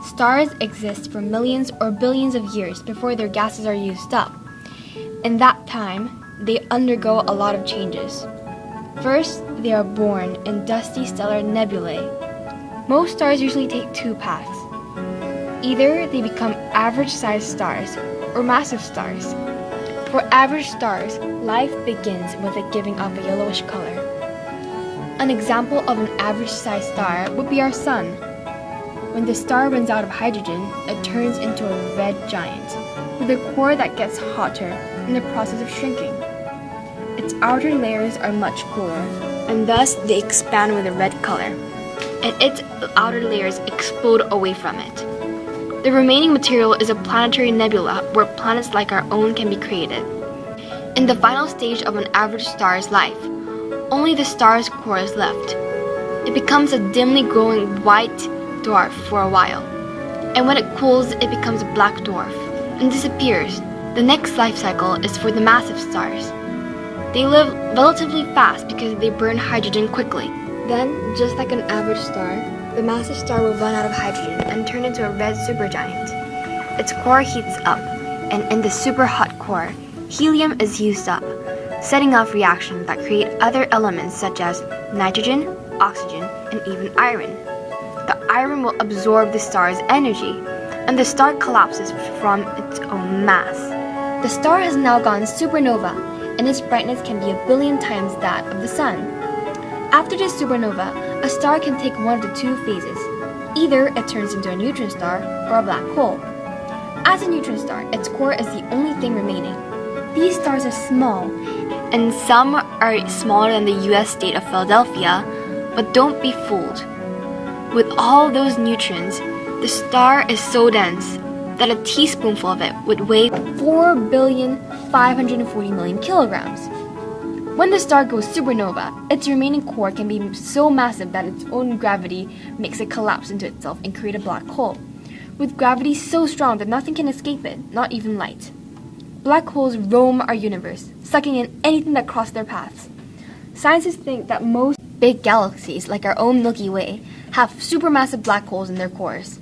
Stars exist for millions or billions of years before their gases are used up. In that time, they undergo a lot of changes. First, they are born in dusty stellar nebulae. Most stars usually take two paths. Either they become average-sized stars or massive stars. For average stars, life begins with it giving off a yellowish color. An example of an average-sized star would be our sun. When the star runs out of hydrogen, it turns into a red giant, with a core that gets hotter in the process of shrinking. Its outer layers are much cooler, and thus they expand with a red color, and its outer layers explode away from it. The remaining material is a planetary nebula where planets like our own can be created. In the final stage of an average star's life, only the star's core is left. It becomes a dimly glowing white dwarf for a while, and when it cools, it becomes a black dwarf and disappears. The next life cycle is for the massive stars. They live relatively fast because they burn hydrogen quickly. Then, just like an average star, the massive star will run out of hydrogen and turn into a red supergiant. Its core heats up, and in the super hot core, helium is used up, setting off reactions that create other elements such as nitrogen, oxygen, and even iron. The iron will absorb the star's energy, and the star collapses from its own mass. The star has now gone supernova, and its brightness can be 1 billion times that of the sun. After this supernova, a star can take one of the two phases. Either it turns into a neutron star or a black hole. As a neutron star, its core is the only thing remaining. These stars are small, and some are smaller than the US state of Philadelphia, but don't be fooled. With all those neutrons, the star is so dense that a teaspoonful of it would weigh 4,540,000,000 kilograms. When the star goes supernova, its remaining core can be so massive that its own gravity makes it collapse into itself and create a black hole, with gravity so strong that nothing can escape it, not even light. Black holes roam our universe, sucking in anything that crosses their paths. Scientists think that most big galaxies, like our own Milky Way, have supermassive black holes in their cores.